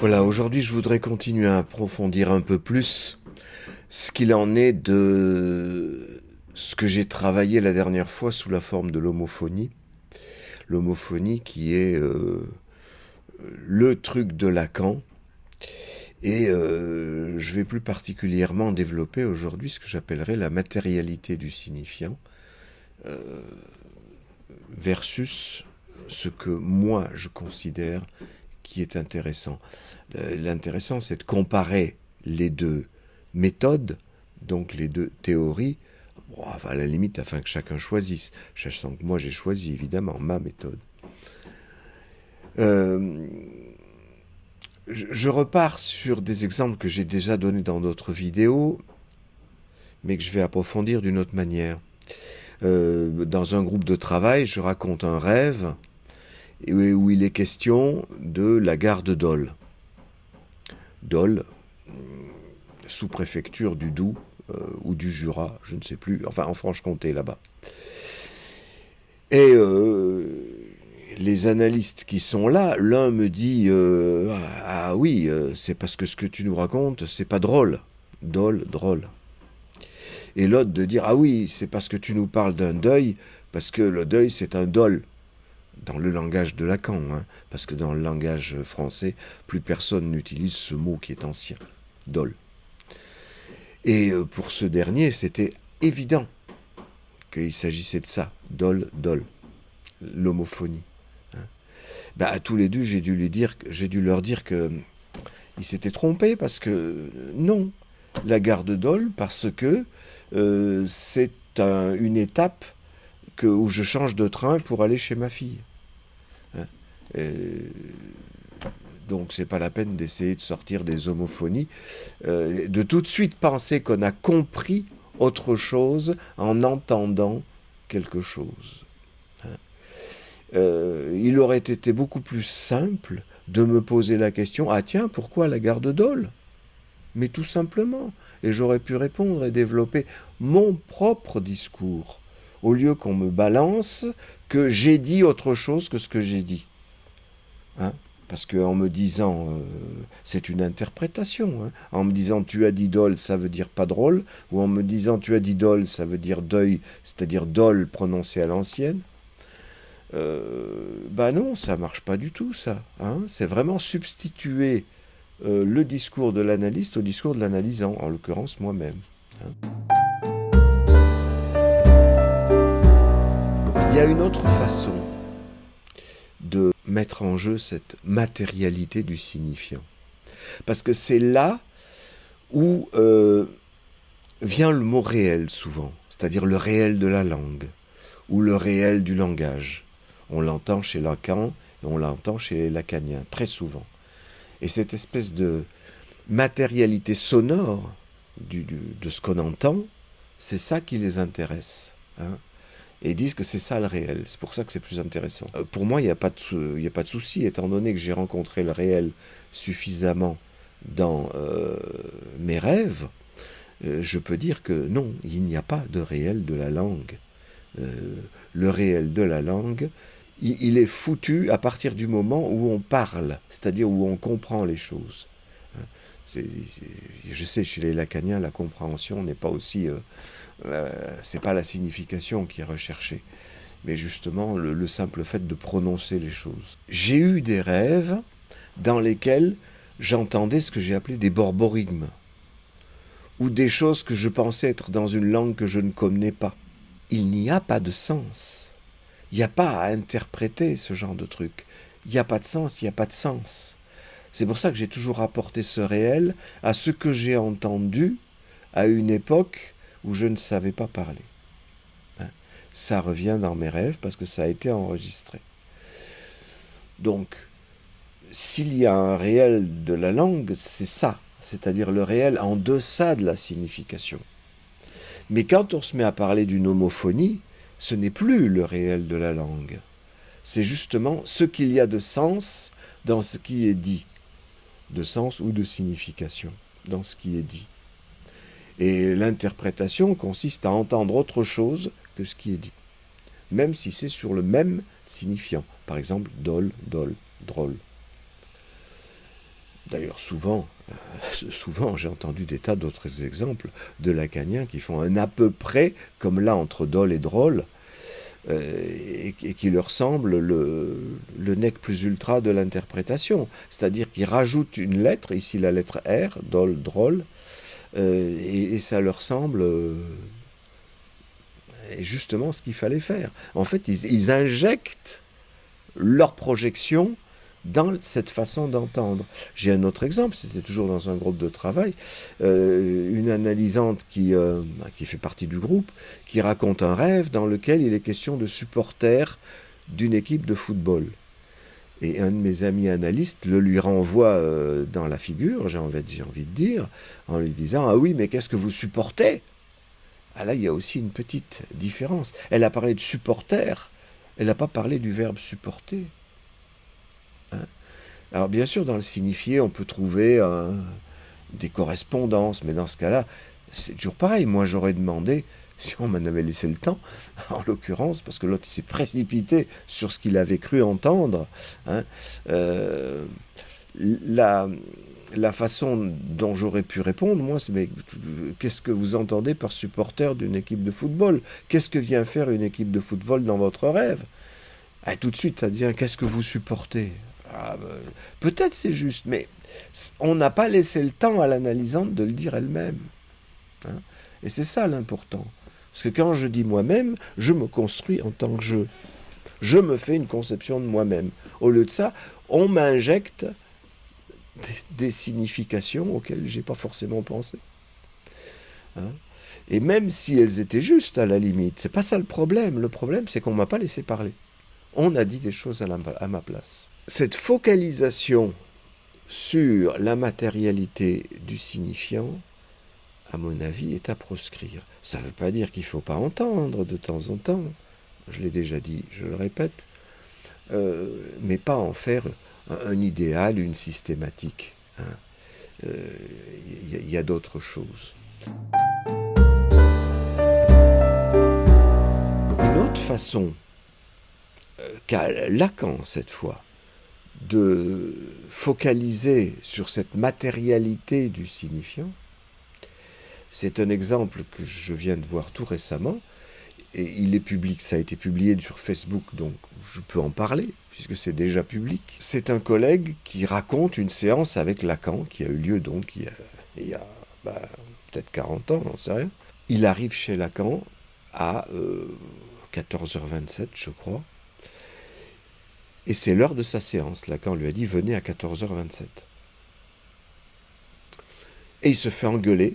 Voilà, aujourd'hui je voudrais continuer à approfondir un peu plus ce qu'il en est de ce que j'ai travaillé la dernière fois sous la forme de l'homophonie. L'homophonie qui est le truc de Lacan. Et je vais plus particulièrement développer aujourd'hui ce que j'appellerais la matérialité du signifiant versus ce que moi je considère qui est intéressant. L'intéressant, c'est de comparer les deux méthodes, donc les deux théories, bon, à la limite afin que chacun choisisse, sachant que moi j'ai choisi évidemment ma méthode. Je repars sur des exemples que j'ai déjà donnés dans d'autres vidéos, mais que je vais approfondir d'une autre manière. Dans un groupe de travail, je raconte un rêve où il est question de la gare de Dole. Dole, sous-préfecture du Doubs ou du Jura, je ne sais plus, enfin en Franche-Comté là-bas. Et les analystes qui sont là, l'un me dit ah oui, c'est parce que ce que tu nous racontes, c'est pas drôle. Dole, drôle. Et l'autre de dire ah oui, c'est parce que tu nous parles d'un deuil, parce que le deuil c'est un dol. Dans le langage de Lacan, hein, parce que dans le langage français, plus personne n'utilise ce mot qui est ancien, dol. Et pour ce dernier, c'était évident qu'il s'agissait de ça, dol, dol, l'homophonie. Hein. Ben, à tous les deux, j'ai dû leur dire que ils s'étaient trompés parce que non, la gare de Dole, parce que c'est une étape où je change de train pour aller chez ma fille. Hein. Donc c'est pas la peine d'essayer de sortir des homophonies, de tout de suite penser qu'on a compris autre chose en entendant quelque chose. Hein. Il aurait été beaucoup plus simple de me poser la question « Ah tiens, pourquoi la gare de Dole ?» Mais tout simplement. Et j'aurais pu répondre et développer mon propre discours, au lieu qu'on me balance que j'ai dit autre chose que ce que j'ai dit. Hein? Parce qu'en me disant, c'est une interprétation, hein? En me disant tu as dit dol, ça veut dire pas drôle, ou en me disant tu as dit dol, ça veut dire deuil, c'est-à-dire dol prononcé à l'ancienne, ben non, ça marche pas du tout ça. Hein? C'est vraiment substituer le discours de l'analyste au discours de l'analysant, en l'occurrence moi-même. Hein? Il y a une autre façon de mettre en jeu cette matérialité du signifiant. Parce que c'est là où vient le mot réel souvent, c'est-à-dire le réel de la langue, ou le réel du langage. On l'entend chez Lacan et on l'entend chez les lacaniens, très souvent. Et cette espèce de matérialité sonore de ce qu'on entend, c'est ça qui les intéresse. Hein? Et disent que c'est ça le réel. C'est pour ça que c'est plus intéressant. Pour moi, il n'y a pas de souci, étant donné que j'ai rencontré le réel suffisamment dans mes rêves, je peux dire que non, il n'y a pas de réel de la langue. Le réel de la langue, il est foutu à partir du moment où on parle, c'est-à-dire où on comprend les choses. Je sais, chez les lacaniens, la compréhension n'est pas aussi... c'est pas la signification qui est recherchée, mais justement le simple fait de prononcer les choses. J'ai eu des rêves dans lesquels j'entendais ce que j'ai appelé des borborigmes, ou des choses que je pensais être dans une langue que je ne connais pas. Il n'y a pas de sens. Il n'y a pas à interpréter ce genre de truc. Il n'y a pas de sens, il n'y a pas de sens. C'est pour ça que j'ai toujours rapporté ce réel à ce que j'ai entendu à une époque où je ne savais pas parler. Hein? Ça revient dans mes rêves parce que ça a été enregistré. Donc, s'il y a un réel de la langue, c'est ça, c'est-à-dire le réel en deçà de la signification. Mais quand on se met à parler d'une homophonie, ce n'est plus le réel de la langue. C'est justement ce qu'il y a de sens dans ce qui est dit, de sens ou de signification dans ce qui est dit. Et l'interprétation consiste à entendre autre chose que ce qui est dit, même si c'est sur le même signifiant. Par exemple, dol, dol, drôle. D'ailleurs, souvent, j'ai entendu des tas d'autres exemples de lacaniens qui font un à peu près comme là entre dol et drôle, et qui leur semble le nec plus ultra de l'interprétation. C'est-à-dire qu'ils rajoutent une lettre, ici la lettre R, dol, drôle, et ça leur semble justement ce qu'il fallait faire. En fait, ils injectent leur projection dans cette façon d'entendre. J'ai un autre exemple, c'était toujours dans un groupe de travail, une analysante qui fait partie du groupe, qui raconte un rêve dans lequel il est question de supporters d'une équipe de football. Et un de mes amis analystes le lui renvoie dans la figure, j'ai envie de dire, en lui disant « Ah oui, mais qu'est-ce que vous supportez ?» Ah là, il y a aussi une petite différence. Elle a parlé de supporters, elle n'a pas parlé du verbe supporter. Hein? Alors bien sûr, dans le signifié, on peut trouver des correspondances, mais dans ce cas-là, c'est toujours pareil. Moi, j'aurais demandé, si on m'en avait laissé le temps, en l'occurrence, parce que l'autre s'est précipité sur ce qu'il avait cru entendre, hein, la façon dont j'aurais pu répondre, moi, c'est mais qu'est-ce que vous entendez par supporter d'une équipe de football? Qu'est-ce que vient faire une équipe de football dans votre rêve? Ah, tout de suite, ça devient qu'est-ce que vous supportez? Peut-être c'est juste, mais on n'a pas laissé le temps à l'analysante de le dire elle-même. Hein? Et c'est ça l'important. Parce que quand je dis moi-même, je me construis en tant que je. Je me fais une conception de moi-même. Au lieu de ça, on m'injecte des significations auxquelles je n'ai pas forcément pensé. Hein? Et même si elles étaient justes, à la limite, c'est pas ça le problème. Le problème, c'est qu'on ne m'a pas laissé parler. On a dit des choses à ma place. Cette focalisation sur la matérialité du signifiant, à mon avis, est à proscrire. Ça ne veut pas dire qu'il ne faut pas entendre de temps en temps. Je l'ai déjà dit, je le répète. Mais pas en faire un idéal, une systématique. Y a d'autres choses. Une autre façon qu'a Lacan, cette fois, de focaliser sur cette matérialité du signifiant, c'est un exemple que je viens de voir tout récemment, et il est public, ça a été publié sur Facebook, donc je peux en parler, puisque c'est déjà public. C'est un collègue qui raconte une séance avec Lacan, qui a eu lieu donc il y a peut-être 40 ans, j'en sais rien. Il arrive chez Lacan à 14h27, je crois, et c'est l'heure de sa séance. Lacan lui a dit « Venez à 14h27 ». Et il se fait engueuler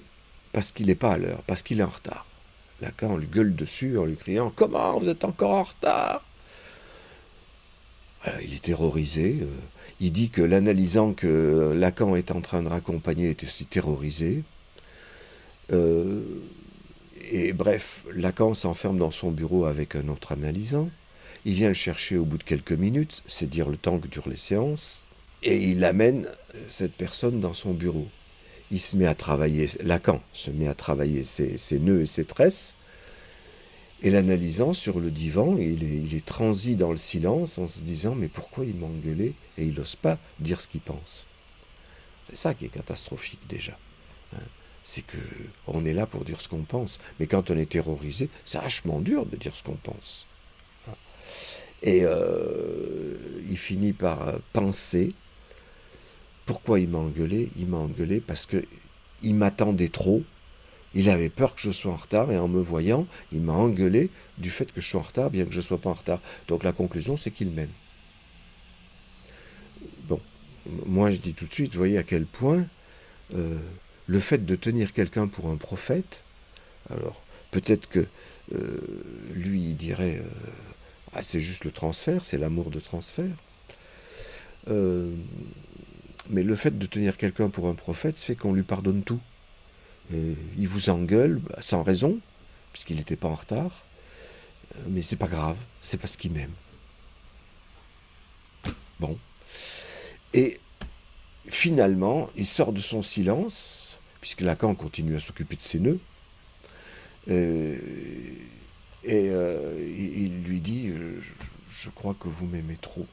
parce qu'il n'est pas à l'heure, parce qu'il est en retard. Lacan lui gueule dessus en lui criant « Comment vous êtes encore en retard ?» Il est terrorisé. Il dit que l'analysant que Lacan est en train de raccompagner est aussi terrorisé. Et bref, Lacan s'enferme dans son bureau avec un autre analysant. Il vient le chercher au bout de quelques minutes, c'est dire le temps que durent les séances, et il amène cette personne dans son bureau. Il se met à travailler, Lacan se met à travailler ses nœuds et ses tresses, et l'analysant sur le divan, il est transi dans le silence en se disant « Mais pourquoi il m'a engueulé ?» Et il n'ose pas dire ce qu'il pense. C'est ça qui est catastrophique déjà. Hein. C'est qu'on est là pour dire ce qu'on pense, mais quand on est terrorisé, c'est vachement dur de dire ce qu'on pense. Et il finit par penser, pourquoi il m'a engueulé? Il m'a engueulé parce qu'il m'attendait trop, il avait peur que je sois en retard, et en me voyant, il m'a engueulé du fait que je sois en retard, bien que je ne sois pas en retard. Donc la conclusion, c'est qu'il m'aime. Bon, moi je dis tout de suite, vous voyez à quel point le fait de tenir quelqu'un pour un prophète, alors peut-être que lui il dirait c'est juste le transfert, c'est l'amour de transfert. Mais le fait de tenir quelqu'un pour un prophète fait qu'on lui pardonne tout. Et il vous engueule sans raison, puisqu'il n'était pas en retard, mais c'est pas grave, c'est parce qu'il m'aime. Bon. Et finalement, il sort de son silence, puisque Lacan continue à s'occuper de ses nœuds, il lui dit « Je crois que vous m'aimez trop ».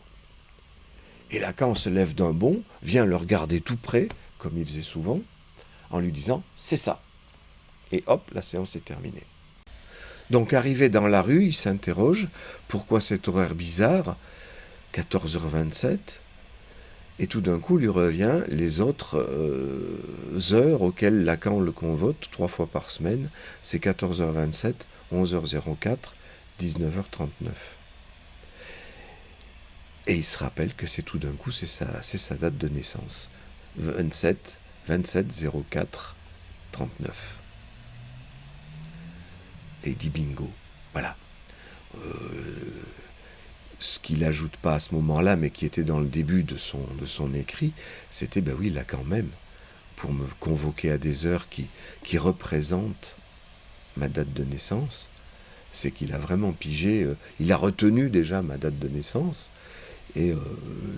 Et Lacan se lève d'un bond, vient le regarder tout près, comme il faisait souvent, en lui disant « c'est ça ». Et hop, la séance est terminée. Donc arrivé dans la rue, il s'interroge « pourquoi cet horaire bizarre ?» 14h27. Et tout d'un coup, lui revient les autres heures auxquelles Lacan le convoque 3 fois par semaine. C'est 14h27, 11h04, 19h39. Et il se rappelle que c'est tout d'un coup, c'est sa date de naissance. 27 04 39. Et il dit bingo. Voilà. Ce qu'il n'ajoute pas à ce moment-là, mais qui était dans le début de son écrit, c'était, ben oui, Lacan même, pour me convoquer à des heures qui représentent ma date de naissance, c'est qu'il a vraiment pigé, il a retenu déjà ma date de naissance, et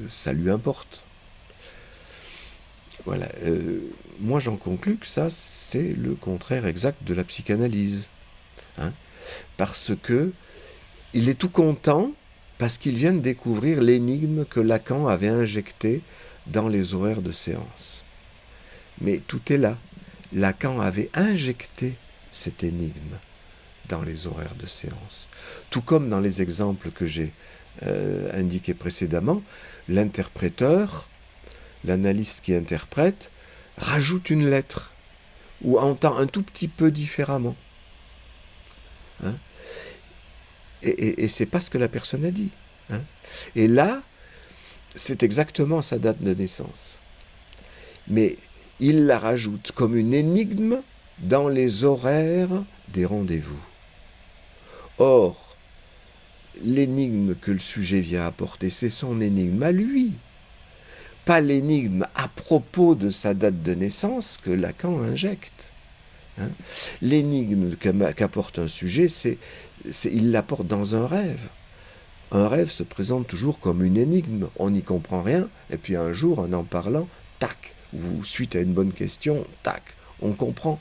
ça lui importe. Voilà. Moi, j'en conclus que ça, c'est le contraire exact de la psychanalyse. Hein, parce que il est tout content parce qu'il vient de découvrir l'énigme que Lacan avait injectée dans les horaires de séance. Mais tout est là. Lacan avait injecté cette énigme dans les horaires de séance. Tout comme dans les exemples que j'ai indiqués précédemment, l'interpréteur, l'analyste qui interprète, rajoute une lettre ou entend un tout petit peu différemment. Hein, et c'est pas ce que la personne a dit. Hein. Et là, c'est exactement sa date de naissance. Mais il la rajoute comme une énigme dans les horaires des rendez-vous. Or, l'énigme que le sujet vient apporter, c'est son énigme à lui, pas l'énigme à propos de sa date de naissance que Lacan injecte. Hein. L'énigme qu'apporte un sujet, il l'apporte dans un rêve. Un rêve se présente toujours comme une énigme. On n'y comprend rien, et puis un jour, en parlant, tac, ou suite à une bonne question, tac, on comprend.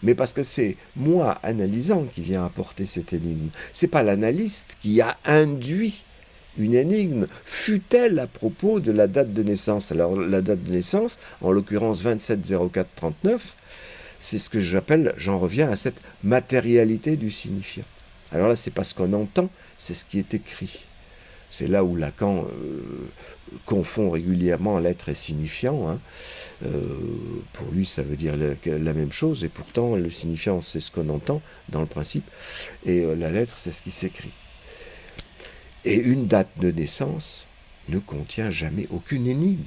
Mais parce que c'est moi, analysant, qui vient apporter cette énigme. C'est pas l'analyste qui a induit une énigme, fût-elle à propos de la date de naissance. Alors la date de naissance, en l'occurrence 27-04-39, c'est ce que j'en reviens à cette matérialité du signifiant. Alors là, c'est pas ce qu'on entend, c'est ce qui est écrit. C'est là où Lacan confond régulièrement l'être et signifiant. Hein. Pour lui, ça veut dire la même chose, et pourtant, le signifiant, c'est ce qu'on entend dans le principe, et la lettre, c'est ce qui s'écrit. Et une date de naissance ne contient jamais aucune énigme.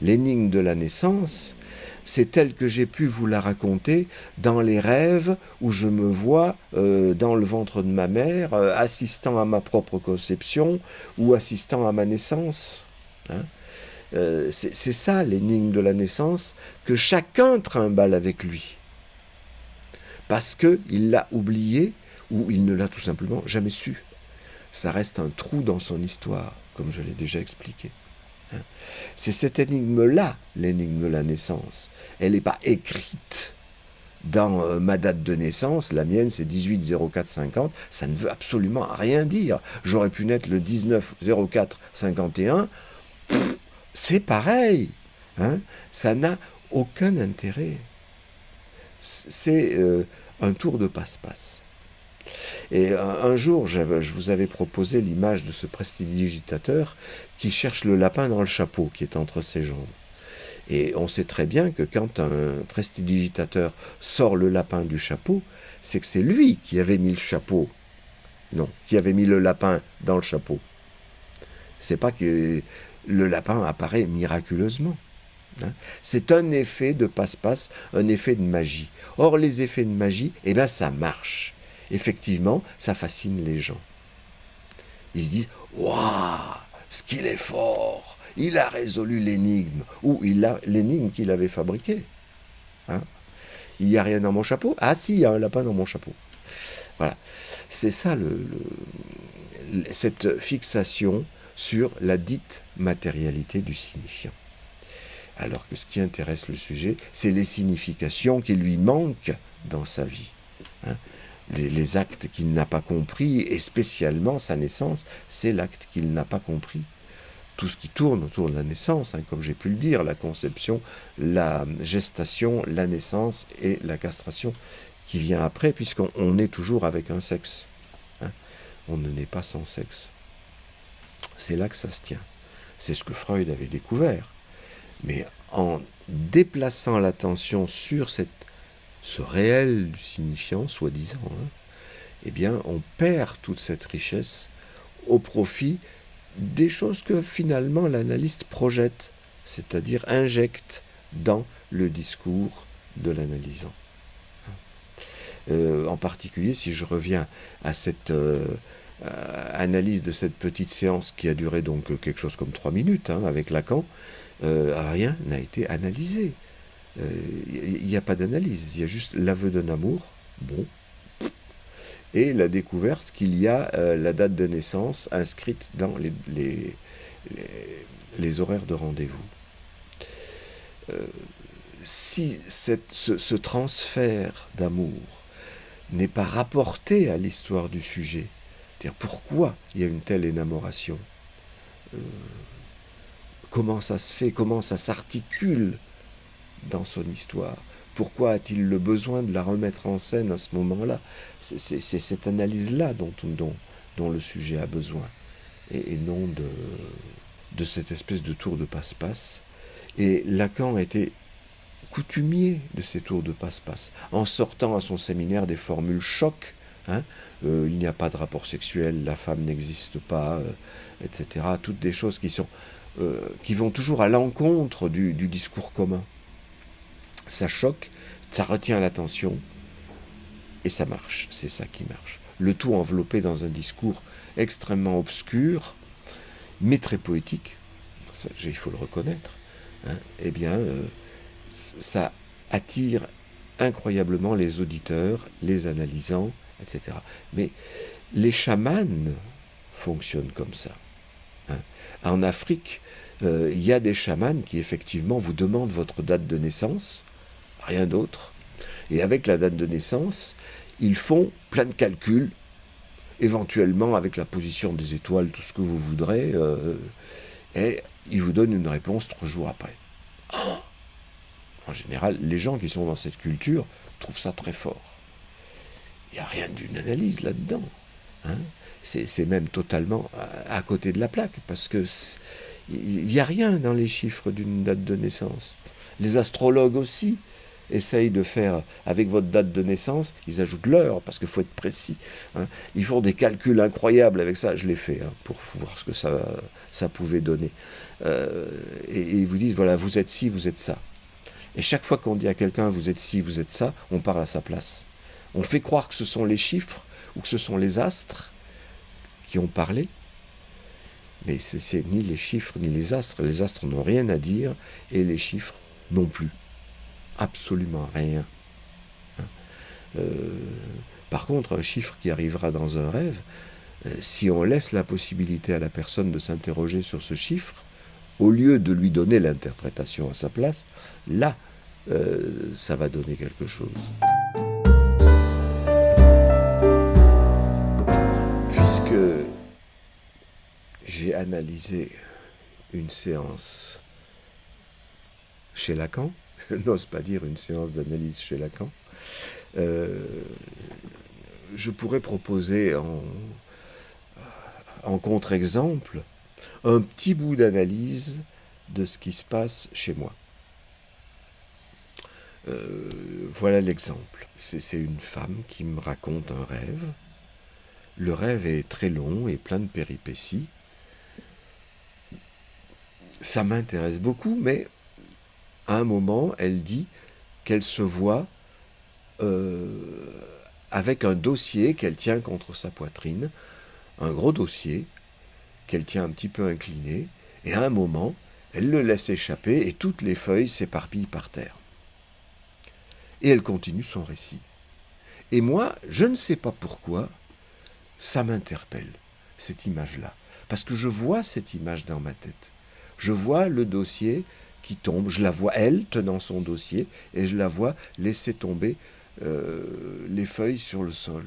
L'énigme de la naissance, c'est telle que j'ai pu vous la raconter dans les rêves où je me vois dans le ventre de ma mère, assistant à ma propre conception ou assistant à ma naissance. Hein. C'est ça l'énigme de la naissance que chacun trimballe avec lui. Parce qu'il l'a oublié ou il ne l'a tout simplement jamais su. Ça reste un trou dans son histoire, comme je l'ai déjà expliqué. C'est cette énigme-là, l'énigme de la naissance. Elle n'est pas écrite dans ma date de naissance. La mienne, c'est 18-04-50. Ça ne veut absolument rien dire. J'aurais pu naître le 19-04-51. C'est pareil. Hein, ça n'a aucun intérêt. C'est un tour de passe-passe. Et un jour, je vous avais proposé l'image de ce prestidigitateur qui cherche le lapin dans le chapeau qui est entre ses jambes. Et on sait très bien que quand un prestidigitateur sort le lapin du chapeau, c'est que c'est lui qui avait mis le chapeau. Non, qui avait mis le lapin dans le chapeau. C'est pas que le lapin apparaît miraculeusement. Hein. C'est un effet de passe-passe, un effet de magie. Or, les effets de magie, eh ben, ça marche. Effectivement, ça fascine les gens. Ils se disent « Waouh, ce qu'il est fort, il a résolu l'énigme. » Ou l'énigme qu'il avait fabriquée. Hein, il n'y a rien dans mon chapeau. Ah si, il y a un lapin dans mon chapeau. Voilà. C'est ça, cette fixation sur la dite matérialité du signifiant. Alors que ce qui intéresse le sujet, c'est les significations qui lui manquent dans sa vie. Hein. Les actes qu'il n'a pas compris, et spécialement sa naissance, c'est l'acte qu'il n'a pas compris. tout ce qui tourne autour de la naissance, hein, comme j'ai pu le dire, la conception, la gestation, la naissance et la castration qui vient après, puisqu'on est toujours avec un sexe. Hein. On ne naît pas sans sexe. C'est là que ça se tient. C'est ce que Freud avait découvert. Mais en déplaçant l'attention sur ce réel du signifiant, soi-disant, hein, eh bien, on perd toute cette richesse au profit des choses que finalement l'analyste projette, c'est-à-dire injecte dans le discours de l'analysant. En particulier, si je reviens à cette analyse de cette petite séance qui a duré donc quelque chose comme 3 minutes hein, avec Lacan, rien n'a été analysé. Il n'y a pas d'analyse, il y a juste l'aveu d'un amour, bon, et la découverte qu'il y a la date de naissance inscrite dans les horaires de rendez-vous. Si ce transfert d'amour n'est pas rapporté à l'histoire du sujet, c'est-à-dire pourquoi il y a une telle énamoration, comment ça se fait, comment ça s'articule dans son histoire, pourquoi a-t-il le besoin de la remettre en scène à ce moment-là? C'est cette analyse-là dont le sujet a besoin, et non de cette espèce de tour de passe-passe. Et Lacan était coutumier de ces tours de passe-passe, en sortant à son séminaire des formules choc, hein, il n'y a pas de rapport sexuel, la femme n'existe pas, etc. Toutes des choses qui vont toujours à l'encontre du discours commun. Ça choque, ça retient l'attention, et ça marche, c'est ça qui marche. Le tout enveloppé dans un discours extrêmement obscur, mais très poétique, ça, il faut le reconnaître, hein, eh bien, ça attire incroyablement les auditeurs, les analysants, etc. Mais les chamans fonctionnent comme ça. Hein. En Afrique, il y a des chamans qui effectivement vous demandent votre date de naissance, rien d'autre, et avec la date de naissance, ils font plein de calculs, éventuellement avec la position des étoiles, tout ce que vous voudrez, et ils vous donnent une réponse 3 jours après. Oh, en général, les gens qui sont dans cette culture trouvent ça très fort. Il n'y a rien d'une analyse là-dedans. Hein. C'est même totalement à côté de la plaque, parce que il n'y a rien dans les chiffres d'une date de naissance. Les astrologues aussi essayent de faire, avec votre date de naissance, ils ajoutent l'heure, parce qu'il faut être précis. Hein. Ils font des calculs incroyables avec ça, je l'ai fait, hein, pour voir ce que ça pouvait donner. Et ils vous disent, voilà, vous êtes ci, vous êtes ça. Et chaque fois qu'on dit à quelqu'un, vous êtes ci, vous êtes ça, on parle à sa place. On fait croire que ce sont les chiffres, ou que ce sont les astres qui ont parlé, mais c'est ni les chiffres ni les astres. Les astres n'ont rien à dire, et les chiffres non plus. Absolument rien. Par contre, un chiffre qui arrivera dans un rêve, si on laisse la possibilité à la personne de s'interroger sur ce chiffre, au lieu de lui donner l'interprétation à sa place, là, ça va donner quelque chose. Puisque j'ai analysé une séance chez Lacan, je n'ose pas dire une séance d'analyse chez Lacan, je pourrais proposer en contre-exemple un petit bout d'analyse de ce qui se passe chez moi. Voilà l'exemple. C'est une femme qui me raconte un rêve. Le rêve est très long et plein de péripéties. Ça m'intéresse beaucoup, mais à un moment, elle dit qu'elle se voit avec un dossier qu'elle tient contre sa poitrine, un gros dossier qu'elle tient un petit peu incliné, et à un moment, elle le laisse échapper et toutes les feuilles s'éparpillent par terre. Et elle continue son récit. Et moi, je ne sais pas pourquoi, ça m'interpelle, cette image-là. Parce que je vois cette image dans ma tête. Je vois le dossier qui tombe, je la vois elle tenant son dossier, et je la vois laisser tomber les feuilles sur le sol.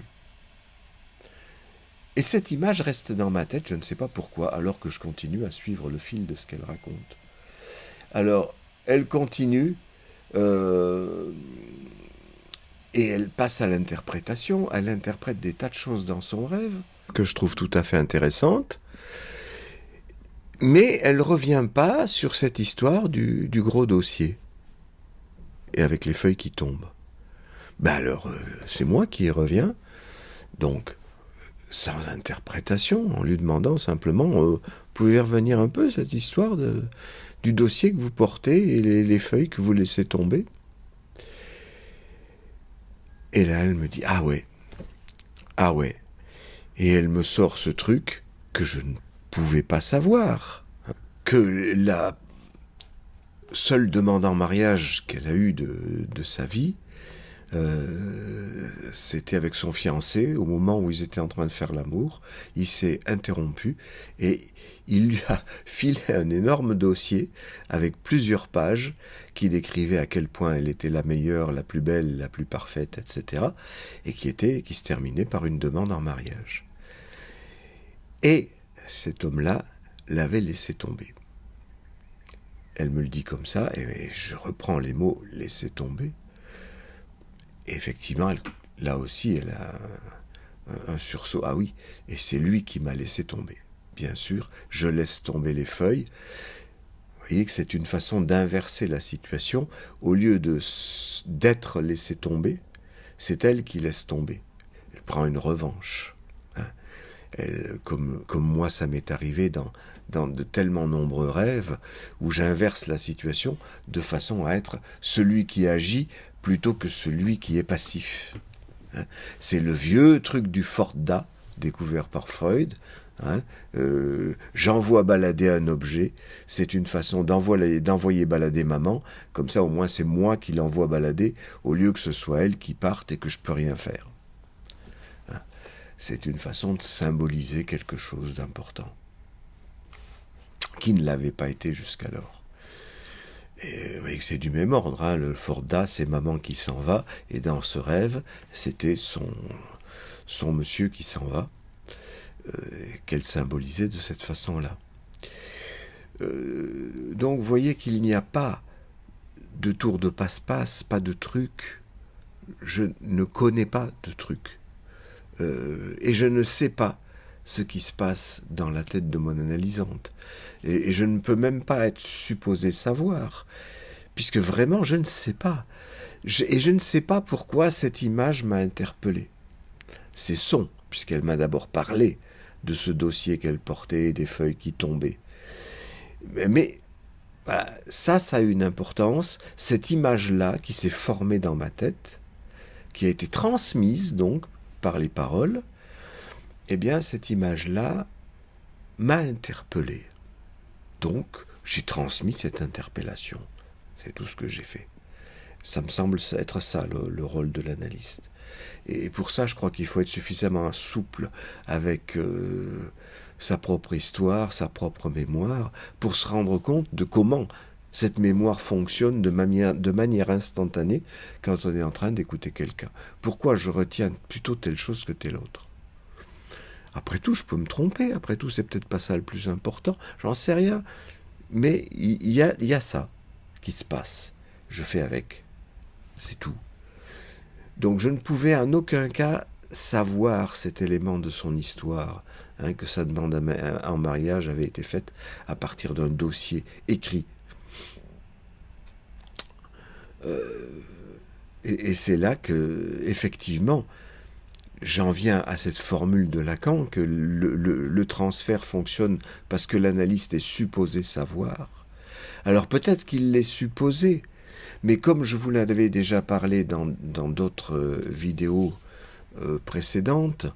Et cette image reste dans ma tête, je ne sais pas pourquoi, alors que je continue à suivre le fil de ce qu'elle raconte. Alors, elle continue, euh, et elle passe à l'interprétation. Elle interprète des tas de choses dans son rêve, que je trouve tout à fait intéressantes. Mais elle ne revient pas sur cette histoire du gros dossier. Et avec les feuilles qui tombent. Ben alors, c'est moi qui y reviens. Donc, sans interprétation, en lui demandant simplement, pouvez revenir un peu cette histoire du dossier que vous portez et les feuilles que vous laissez tomber. Et là, elle me dit, ah ouais. Et elle me sort ce truc que je ne pouvais pas savoir. Que la seule demande en mariage qu'elle a eue de sa vie, c'était avec son fiancé, au moment où ils étaient en train de faire l'amour. Il s'est interrompu et il lui a filé un énorme dossier avec plusieurs pages qui décrivaient à quel point elle était la meilleure, la plus belle, la plus parfaite, etc. et qui se terminait par une demande en mariage. Et cet homme-là l'avait laissé tomber. Elle me le dit comme ça, et je reprends les mots « laisser tomber ». Et effectivement, là aussi, elle a un sursaut. Ah oui, et c'est lui qui m'a laissé tomber. Bien sûr, je laisse tomber les feuilles. Vous voyez que c'est une façon d'inverser la situation. Au lieu d'être laissé tomber, c'est elle qui laisse tomber. Elle prend une revanche. Comme moi, ça m'est arrivé dans de tellement nombreux rêves où j'inverse la situation de façon à être celui qui agit plutôt que celui qui est passif. C'est le vieux truc du Forda, découvert par Freud. J'envoie balader un objet, c'est une façon d'envoyer balader maman, comme ça au moins c'est moi qui l'envoie balader, au lieu que ce soit elle qui parte et que je peux rien faire. C'est une façon de symboliser quelque chose d'important, qui ne l'avait pas été jusqu'alors. Et vous voyez que c'est du même ordre, le Forda, c'est maman qui s'en va, et dans ce rêve, c'était son monsieur qui s'en va, qu'elle symbolisait de cette façon-là. Donc vous voyez qu'il n'y a pas de tour de passe-passe, pas de truc. Je ne connais pas de truc. Et je ne sais pas ce qui se passe dans la tête de mon analysante. Et je ne peux même pas être supposé savoir, puisque vraiment je ne sais pas. Et je ne sais pas pourquoi cette image m'a interpellé. Ces sons, puisqu'elle m'a d'abord parlé de ce dossier qu'elle portait et des feuilles qui tombaient. Mais voilà, ça a une importance. Cette image-là qui s'est formée dans ma tête, qui a été transmise donc par les paroles, eh bien cette image-là m'a interpellé. Donc j'ai transmis cette interpellation. C'est tout ce que j'ai fait. Ça me semble être ça le rôle de l'analyste. Et pour ça, je crois qu'il faut être suffisamment souple avec sa propre histoire, sa propre mémoire, pour se rendre compte de comment cette mémoire fonctionne de manière instantanée quand on est en train d'écouter quelqu'un. Pourquoi je retiens plutôt telle chose que telle autre? Après tout, je peux me tromper. Après tout, c'est peut-être pas ça le plus important. J'en sais rien. Mais il y a ça qui se passe. Je fais avec. C'est tout. Donc je ne pouvais en aucun cas savoir cet élément de son histoire, que sa demande en mariage avait été faite à partir d'un dossier écrit. Et c'est là que, effectivement, j'en viens à cette formule de Lacan, que le transfert fonctionne parce que l'analyste est supposé savoir. Alors peut-être qu'il l'est supposé, mais comme je vous l'avais déjà parlé dans d'autres vidéos précédentes,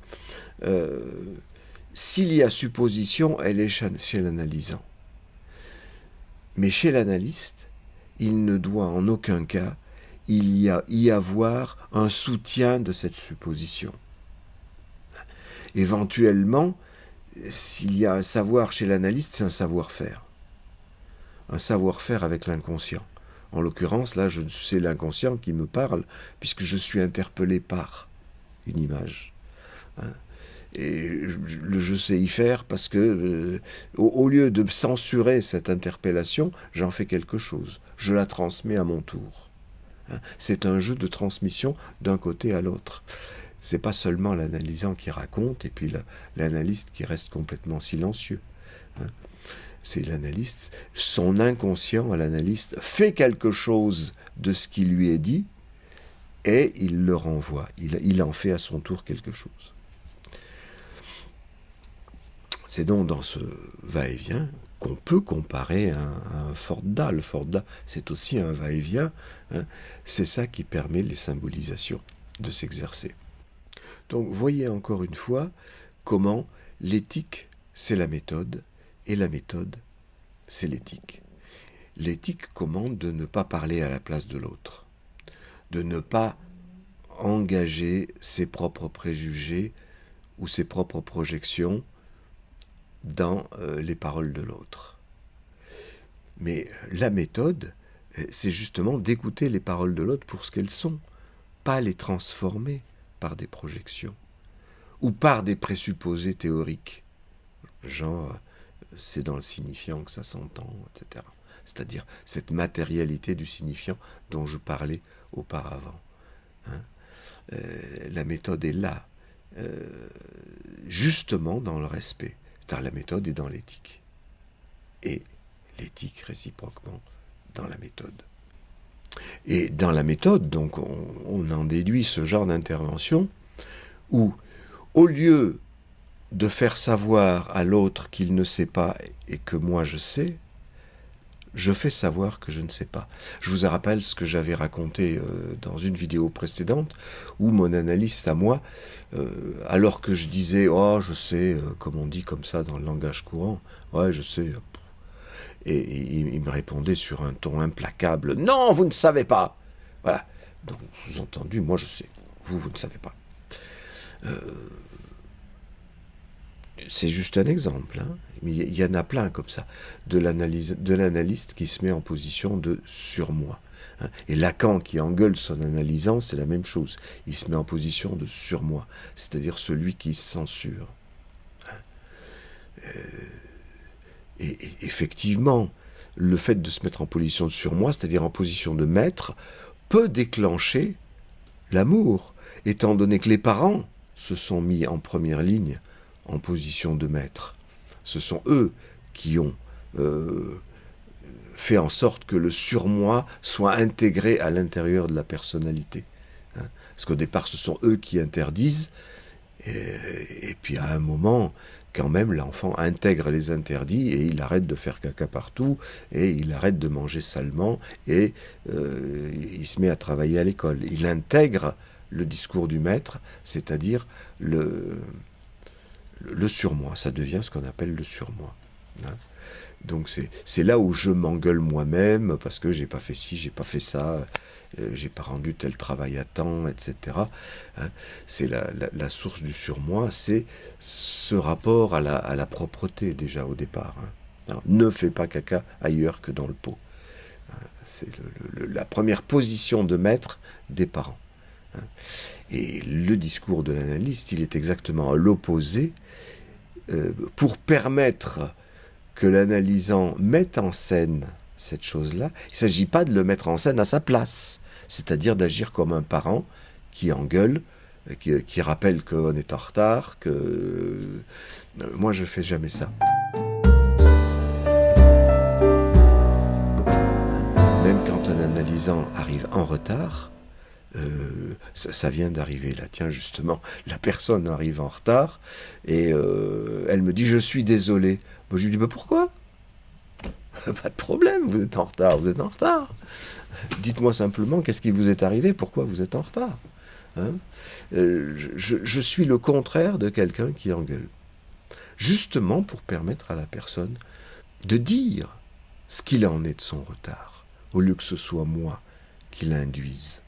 s'il y a supposition, elle est chez l'analysant. Mais chez l'analyste, il ne doit en aucun cas y avoir un soutien de cette supposition. Éventuellement, s'il y a un savoir chez l'analyste, c'est un savoir-faire. Un savoir-faire avec l'inconscient. En l'occurrence, là, c'est l'inconscient qui me parle, puisque je suis interpellé par une image. Et le je sais y faire parce que, au lieu de censurer cette interpellation, j'en fais quelque chose. Je la transmets à mon tour. Hein. C'est un jeu de transmission d'un côté à l'autre. C'est pas seulement l'analysant qui raconte et puis l'analyste qui reste complètement silencieux. Hein. C'est l'analyste, son inconscient à l'analyste fait quelque chose de ce qui lui est dit et il le renvoie. Il en fait à son tour quelque chose. C'est donc dans ce va-et-vient qu'on peut comparer à un Forda. Le Forda, c'est aussi un va-et-vient. Hein. C'est ça qui permet les symbolisations de s'exercer. Donc, voyez encore une fois comment l'éthique, c'est la méthode, et la méthode, c'est l'éthique. L'éthique commande de ne pas parler à la place de l'autre, de ne pas engager ses propres préjugés ou ses propres projections dans les paroles de l'autre. Mais la méthode, c'est justement d'écouter les paroles de l'autre pour ce qu'elles sont, pas les transformer par des projections ou par des présupposés théoriques, genre c'est dans le signifiant que ça s'entend, etc. C'est-à-dire cette matérialité du signifiant dont je parlais auparavant. Hein. La méthode est là, justement dans le respect. Car la méthode est dans l'éthique. Et l'éthique réciproquement dans la méthode. Et dans la méthode, donc, on en déduit ce genre d'intervention où, au lieu de faire savoir à l'autre qu'il ne sait pas et que moi je sais, je fais savoir que je ne sais pas. Je vous rappelle ce que j'avais raconté dans une vidéo précédente, où mon analyste à moi, alors que je disais « Oh, je sais, comme on dit comme ça dans le langage courant, ouais, je sais », et il me répondait sur un ton implacable « Non, vous ne savez pas !» Voilà. Donc, sous-entendu, moi je sais, vous ne savez pas. C'est juste un exemple, hein. Mais il y en a plein comme ça, de l'analyste qui se met en position de surmoi. Hein. Et Lacan qui engueule son analysant, c'est la même chose. Il se met en position de surmoi, c'est-à-dire celui qui se censure. Hein. Et effectivement, le fait de se mettre en position de surmoi, c'est-à-dire en position de maître, peut déclencher l'amour, étant donné que les parents se sont mis en première ligne en position de maître. Ce sont eux qui ont fait en sorte que le surmoi soit intégré à l'intérieur de la personnalité. Hein. Parce qu'au départ, ce sont eux qui interdisent, et puis à un moment, quand même, l'enfant intègre les interdits, et il arrête de faire caca partout, et il arrête de manger salement, et il se met à travailler à l'école. Il intègre le discours du maître, c'est-à-dire le surmoi, ça devient ce qu'on appelle le surmoi. Hein. Donc c'est là où je m'engueule moi-même, parce que j'ai pas fait ci, j'ai pas fait ça, j'ai pas rendu tel travail à temps, etc. Hein. C'est la source du surmoi, c'est ce rapport à la propreté déjà au départ. Hein. Alors, ne fais pas caca ailleurs que dans le pot. Hein. C'est la première position de maître des parents. Hein. Et le discours de l'analyste, il est exactement à l'opposé, pour permettre que l'analysant mette en scène cette chose-là. Il ne s'agit pas de le mettre en scène à sa place, c'est-à-dire d'agir comme un parent qui engueule, qui rappelle qu'on est en retard, que... Moi, je ne fais jamais ça. Même quand un analysant arrive en retard, ça vient d'arriver là, tiens justement, la personne arrive en retard et elle me dit « je suis désolé ». Moi, je lui dis « pourquoi ?»« Pas de problème, vous êtes en retard, vous êtes en retard. Dites-moi simplement qu'est-ce qui vous est arrivé, pourquoi vous êtes en retard. Hein » je suis le contraire de quelqu'un qui engueule. Justement pour permettre à la personne de dire ce qu'il en est de son retard, au lieu que ce soit moi qui l'induise.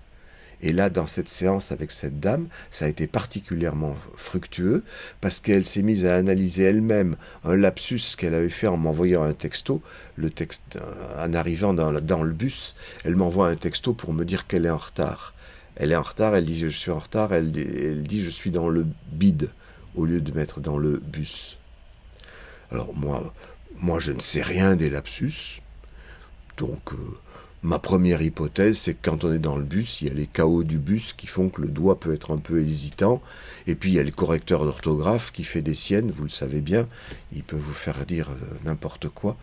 Et là, dans cette séance avec cette dame, ça a été particulièrement fructueux parce qu'elle s'est mise à analyser elle-même un lapsus qu'elle avait fait en m'envoyant un texto. Le texte, en arrivant dans le bus, elle m'envoie un texto pour me dire qu'elle est en retard. Elle est en retard, elle dit « je suis en retard », elle dit « je suis dans le bide ». au lieu de mettre dans le bus. Alors moi je ne sais rien des lapsus, donc ma première hypothèse, c'est que quand on est dans le bus, il y a les chaos du bus qui font que le doigt peut être un peu hésitant, et puis il y a le correcteur d'orthographe qui fait des siennes, vous le savez bien, il peut vous faire dire n'importe quoi.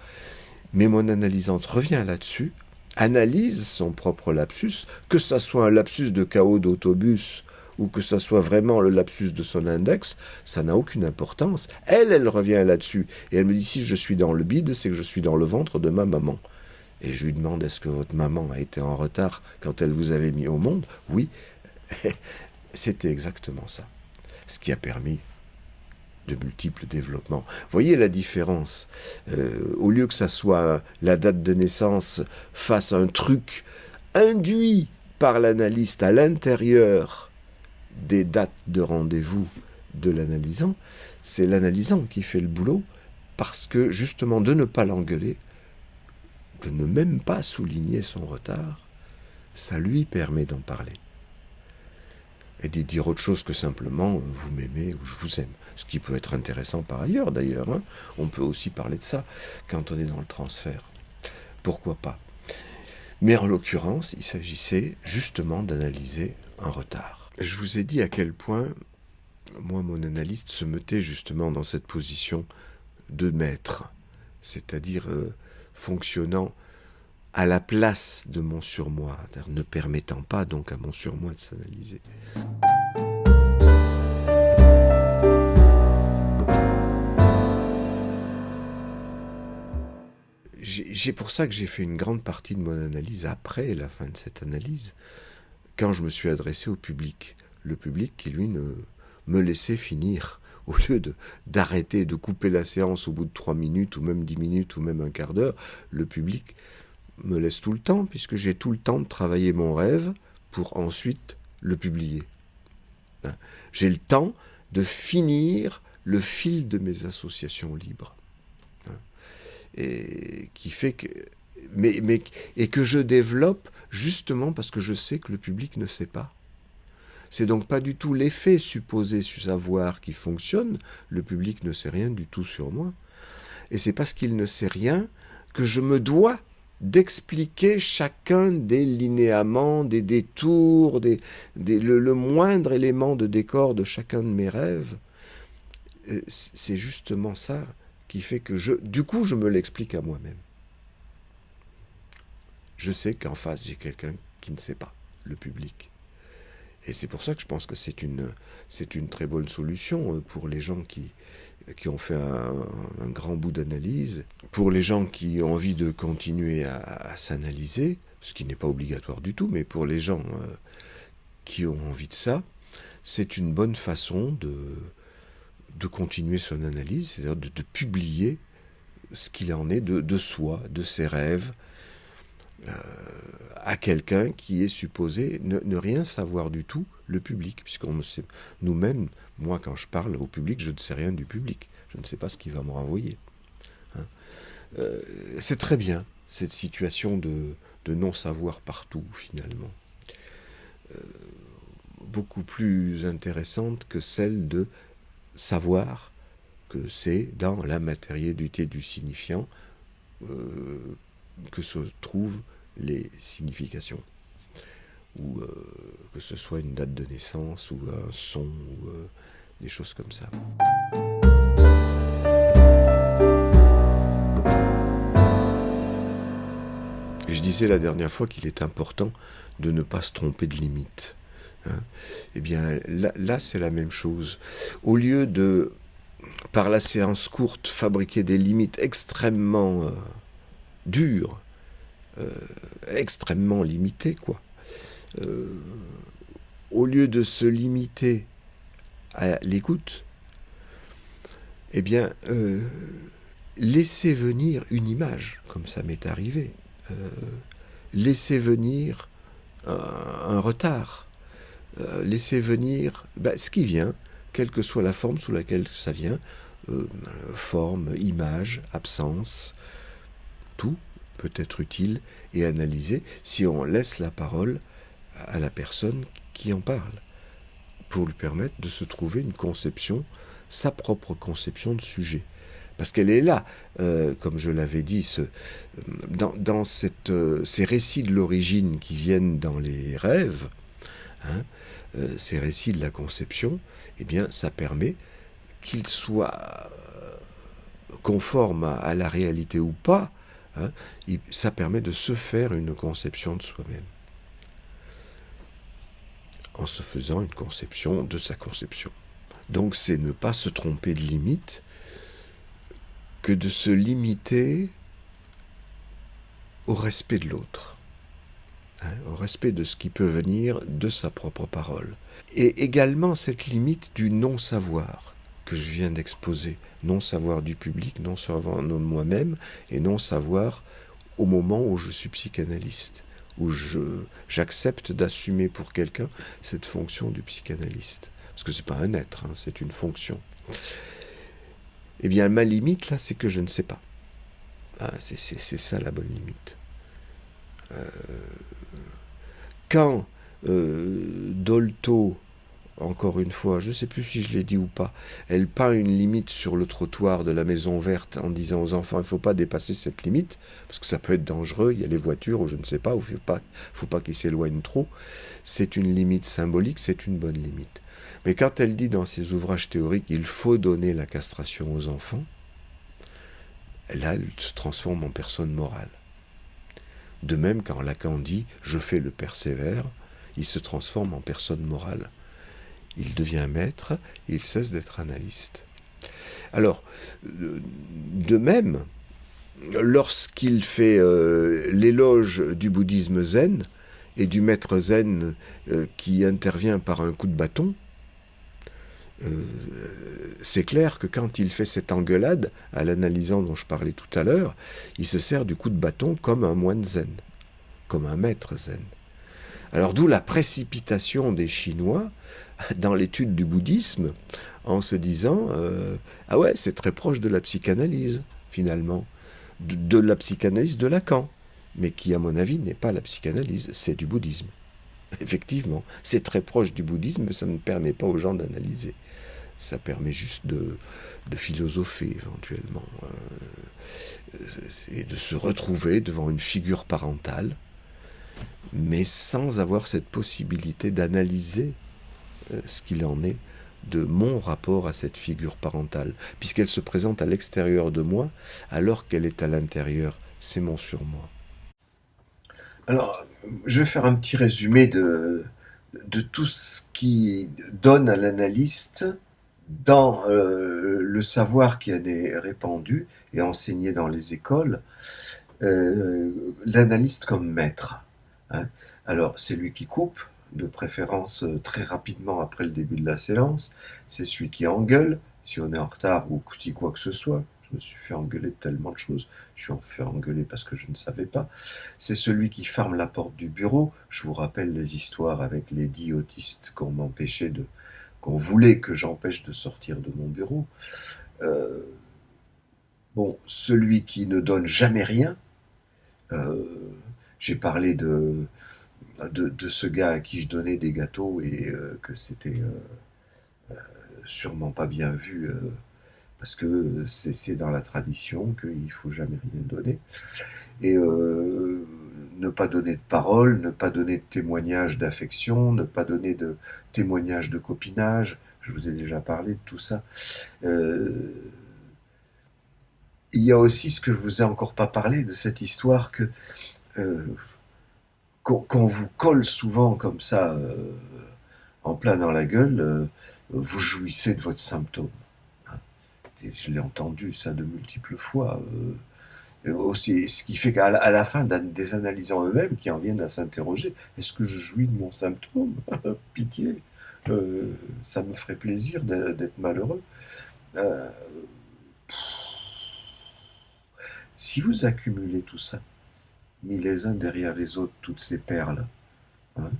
Mais mon analysante revient là-dessus, analyse son propre lapsus, que ça soit un lapsus de chaos d'autobus, ou que ça soit vraiment le lapsus de son index, ça n'a aucune importance. Elle revient là-dessus, et elle me dit, si je suis dans le bide, c'est que je suis dans le ventre de ma maman. Et je lui demande, est-ce que votre maman a été en retard quand elle vous avait mis au monde? Oui, c'était exactement ça. Ce qui a permis de multiples développements. Voyez la différence. Au lieu que ça soit la date de naissance face à un truc induit par l'analyste à l'intérieur des dates de rendez-vous de l'analysant, c'est l'analysant qui fait le boulot, parce que justement de ne pas l'engueuler, de ne même pas souligner son retard, ça lui permet d'en parler. Et de dire autre chose que simplement « vous m'aimez » ou « je vous aime ». Ce qui peut être intéressant par ailleurs d'ailleurs. Hein. On peut aussi parler de ça quand on est dans le transfert. Pourquoi pas? Mais en l'occurrence, il s'agissait justement d'analyser un retard. Je vous ai dit à quel point, moi, mon analyste se mettait justement dans cette position de maître, c'est-à-dire fonctionnant à la place de mon surmoi, ne permettant pas donc à mon surmoi de s'analyser. C'est pour ça que j'ai fait une grande partie de mon analyse après la fin de cette analyse, quand je me suis adressé au public. Le public qui, lui, ne me laissait finir. Au lieu d'arrêter, de couper la séance au bout de 3 minutes, ou même 10 minutes, ou même un quart d'heure, le public me laisse tout le temps, puisque j'ai tout le temps de travailler mon rêve pour ensuite le publier. J'ai le temps de finir le fil de mes associations libres. Et qui fait que... et que je développe justement parce que je sais que le public ne sait pas. C'est donc pas du tout l'effet supposé savoir qui fonctionne, le public ne sait rien du tout sur moi. Et c'est parce qu'il ne sait rien que je me dois d'expliquer chacun des linéaments, des détours, le moindre élément de décor de chacun de mes rêves. C'est justement ça qui fait que du coup, je me l'explique à moi-même. Je sais qu'en face, j'ai quelqu'un qui ne sait pas, le public. Et c'est pour ça que je pense que c'est une très bonne solution pour les gens qui ont fait un grand bout d'analyse, pour les gens qui ont envie de continuer à s'analyser, ce qui n'est pas obligatoire du tout, mais pour les gens qui ont envie de ça, c'est une bonne façon de continuer son analyse, c'est-à-dire de publier ce qu'il en est de soi, de ses rêves, à quelqu'un qui est supposé ne rien savoir du tout, le public, puisqu'on ne sait nous-mêmes, moi quand je parle au public, je ne sais rien du public, je ne sais pas ce qu'il va me renvoyer. Hein. C'est très bien, cette situation de non-savoir partout, finalement. Beaucoup plus intéressante que celle de savoir que c'est dans la matérialité du signifiant que se trouvent les significations, ou que ce soit une date de naissance, ou un son, ou des choses comme ça. Je disais la dernière fois qu'il est important de ne pas se tromper de limite. Hein. Eh bien, là, c'est la même chose. Au lieu de, par la séance courte, fabriquer des limites extrêmement dures, extrêmement limitées, quoi. Au lieu de se limiter à l'écoute, eh bien, laissez venir une image, comme ça m'est arrivé. Laissez venir un retard. Laissez venir ce qui vient, quelle que soit la forme sous laquelle ça vient, forme, image, absence, tout peut être utile et analysé si on laisse la parole à la personne qui en parle, pour lui permettre de se trouver une conception sa propre conception de sujet. Parce qu'elle est là, comme je l'avais dit, dans ces récits de l'origine qui viennent dans les rêves, hein, ces récits de la conception, eh bien, ça permet qu'ils soient conformes à la réalité ou pas, hein, ça permet de se faire une conception de soi-même, en se faisant une conception de sa conception. Donc c'est ne pas se tromper de limite, que de se limiter au respect de l'autre, hein, au respect de ce qui peut venir de sa propre parole. Et également cette limite du non-savoir que je viens d'exposer, non-savoir du public, non-savoir de moi-même, et non-savoir au moment où je suis psychanalyste, où j'accepte d'assumer pour quelqu'un cette fonction du psychanalyste. Parce que c'est pas un être, hein, c'est une fonction. Eh bien, ma limite, là, c'est que je ne sais pas. Ah, c'est ça la bonne limite. Quand Dolto, encore une fois, je ne sais plus si je l'ai dit ou pas, elle peint une limite sur le trottoir de la Maison Verte en disant aux enfants, il ne faut pas dépasser cette limite, parce que ça peut être dangereux, il y a les voitures, ou je ne sais pas, il ne faut pas qu'ils s'éloignent trop. C'est une limite symbolique, c'est une bonne limite. Mais quand elle dit dans ses ouvrages théoriques, il faut donner la castration aux enfants, là, elle se transforme en personne morale. De même, quand Lacan dit « je fais le père sévère », il se transforme en personne morale. Il devient maître, il cesse d'être analyste. Alors, de même, lorsqu'il fait l'éloge du bouddhisme zen et du maître zen qui intervient par un coup de bâton, c'est clair que quand il fait cette engueulade, à l'analysant dont je parlais tout à l'heure, il se sert du coup de bâton comme un moine zen, comme un maître zen. Alors d'où la précipitation des Chinois dans l'étude du bouddhisme en se disant ah ouais, c'est très proche de la psychanalyse, finalement, de la psychanalyse de Lacan, mais qui, à mon avis, n'est pas la psychanalyse, c'est du bouddhisme. Effectivement, c'est très proche du bouddhisme, mais ça ne permet pas aux gens d'analyser. Ça permet juste de philosopher éventuellement, et de se retrouver devant une figure parentale, mais sans avoir cette possibilité d'analyser ce qu'il en est de mon rapport à cette figure parentale, puisqu'elle se présente à l'extérieur de moi, alors qu'elle est à l'intérieur. C'est mon surmoi. Alors, je vais faire un petit résumé de tout ce qui donne à l'analyste dans le savoir qui en est répandu et enseigné dans les écoles, l'analyste comme maître. Hein. Alors, c'est lui qui coupe, de préférence très rapidement après le début de la séance. C'est celui qui engueule, si on est en retard ou si quoi que ce soit. Je me suis fait engueuler de tellement de choses. Je suis fait engueuler parce que je ne savais pas. C'est celui qui ferme la porte du bureau. Je vous rappelle les histoires avec les 10 autistes qu'on voulait que j'empêche de sortir de mon bureau. Bon, celui qui ne donne jamais rien. J'ai parlé de ce gars à qui je donnais des gâteaux et que c'était sûrement pas bien vu parce que c'est dans la tradition qu'il faut jamais rien donner. Et ne pas donner de parole, ne pas donner de témoignage d'affection, ne pas donner de témoignage de copinage. Je vous ai déjà parlé de tout ça. Il y a aussi ce que je vous ai encore pas parlé, de cette histoire que qu'on vous colle souvent comme ça en plein dans la gueule, vous jouissez de votre symptôme. Hein. Je l'ai entendu ça de multiples fois. Aussi, ce qui fait qu'à la fin des analysants eux-mêmes qui en viennent à s'interroger, est-ce que je jouis de mon symptôme? Pitié, ça me ferait plaisir d'être malheureux. Si vous accumulez tout ça, mis les uns derrière les autres, toutes ces perles, hein,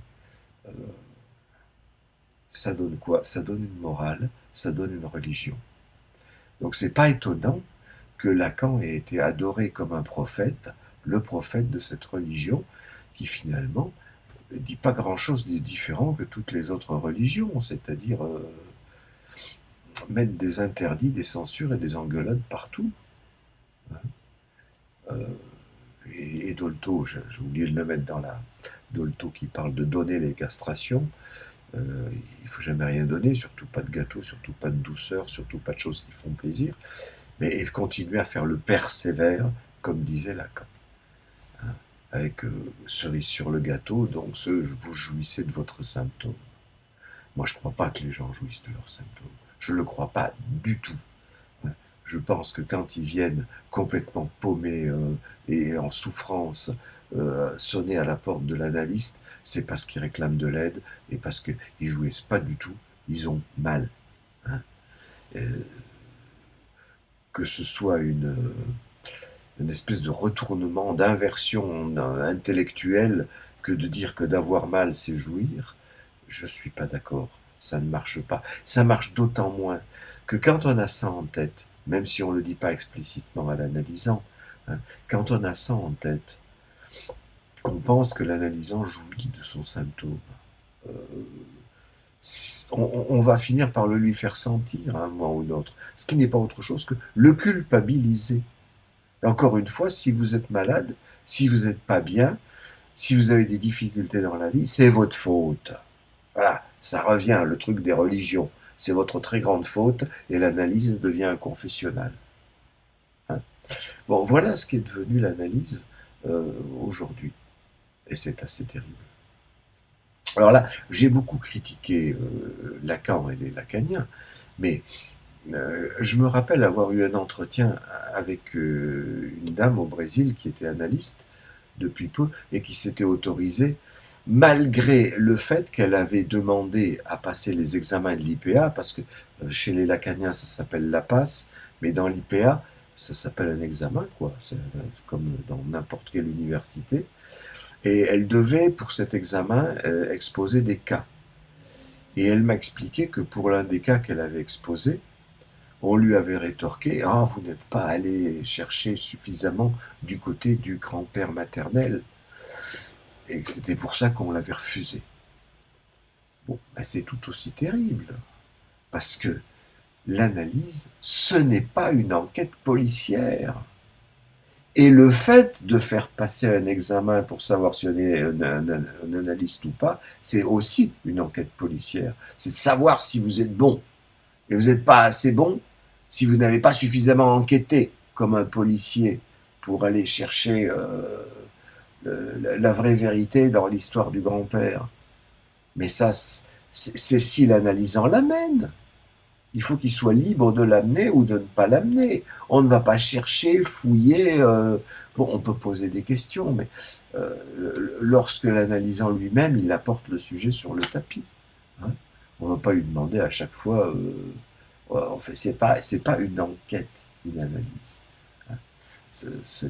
ça donne quoi? Ça donne une morale, ça donne une religion. Donc c'est pas étonnant que Lacan ait été adoré comme un prophète, le prophète de cette religion, qui finalement ne dit pas grand-chose de différent que toutes les autres religions, c'est-à-dire mettre des interdits, des censures et des engueulades partout. Hein. Euh, et Dolto, j'ai oublié de le mettre dans la... Dolto qui parle de donner les castrations. Il ne faut jamais rien donner, surtout pas de gâteau, surtout pas de douceur, surtout pas de choses qui font plaisir. Mais continuer à faire le persévère, comme disait Lacan. Hein, avec cerise sur le gâteau, donc vous jouissez de votre symptôme. Moi, je ne crois pas que les gens jouissent de leurs symptômes. Je ne le crois pas du tout. Je pense que quand ils viennent complètement paumés et en souffrance sonner à la porte de l'analyste, c'est parce qu'ils réclament de l'aide et parce qu'ils ne jouissent pas du tout. Ils ont mal. Hein. Que ce soit une espèce de retournement, d'inversion intellectuelle que de dire que d'avoir mal, c'est jouir, je ne suis pas d'accord. Ça ne marche pas. Ça marche d'autant moins que quand on a ça en tête, même si on ne le dit pas explicitement à l'analysant, hein, quand on a ça en tête, qu'on pense que l'analysant jouit de son symptôme, on va finir par le lui faire sentir à un moment ou un autre, ce qui n'est pas autre chose que le culpabiliser. Encore une fois, si vous êtes malade, si vous n'êtes pas bien, si vous avez des difficultés dans la vie, c'est votre faute. Voilà, ça revient, le truc des religions. C'est votre très grande faute et l'analyse devient un confessionnal. Hein. Bon, voilà ce qui est devenu l'analyse aujourd'hui. Et c'est assez terrible. Alors là, j'ai beaucoup critiqué Lacan et les lacaniens, mais je me rappelle avoir eu un entretien avec une dame au Brésil qui était analyste depuis peu et qui s'était autorisée, malgré le fait qu'elle avait demandé à passer les examens de l'IPA, parce que chez les lacaniens ça s'appelle la passe, mais dans l'IPA ça s'appelle un examen, quoi. C'est comme dans n'importe quelle université. Et elle devait, pour cet examen, exposer des cas. Et elle m'a expliqué que pour l'un des cas qu'elle avait exposé, on lui avait rétorqué « Ah, vous n'êtes pas allé chercher suffisamment du côté du grand-père maternel. » Et que c'était pour ça qu'on l'avait refusé. Bon, ben c'est tout aussi terrible. Parce que l'analyse, ce n'est pas une enquête policière. Et le fait de faire passer un examen pour savoir si on est un analyste ou pas, c'est aussi une enquête policière. C'est de savoir si vous êtes bon. Et vous n'êtes pas assez bon si vous n'avez pas suffisamment enquêté comme un policier pour aller chercher la vraie vérité dans l'histoire du grand-père. Mais ça, c'est si l'analysant l'amène. Il faut qu'il soit libre de l'amener ou de ne pas l'amener. On ne va pas chercher, fouiller. Bon, on peut poser des questions, mais lorsque l'analysant lui-même, il apporte le sujet sur le tapis. Hein. On ne va pas lui demander à chaque fois. En fait, c'est pas une enquête, une analyse. Hein. Ce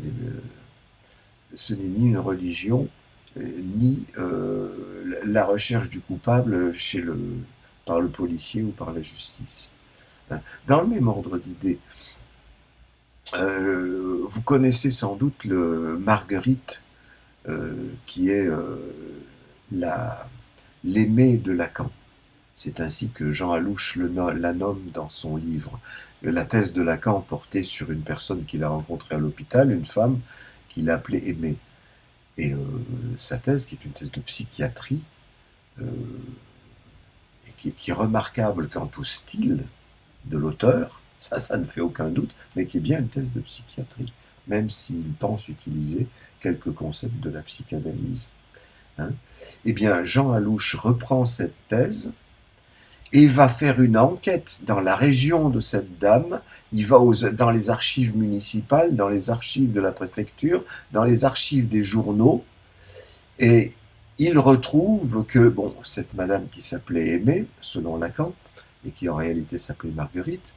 n'est ni une religion, ni la recherche du coupable par le policier ou par la justice. Dans le même ordre d'idée, vous connaissez sans doute le Marguerite, qui est l'aimée de Lacan. C'est ainsi que Jean Alouche la nomme dans son livre. La thèse de Lacan portait sur une personne qu'il a rencontrée à l'hôpital, une femme qu'il appelait aimée. Et sa thèse, qui est une thèse de psychiatrie, et qui est remarquable quant au style de l'auteur, ça ne fait aucun doute, mais qui est bien une thèse de psychiatrie, même s'il pense utiliser quelques concepts de la psychanalyse. Hein. Eh bien, Jean Alouche reprend cette thèse et va faire une enquête dans la région de cette dame. Il va dans les archives municipales, dans les archives de la préfecture, dans les archives des journaux, et il retrouve que, bon, cette madame qui s'appelait Aimée, selon Lacan, et qui en réalité s'appelait Marguerite,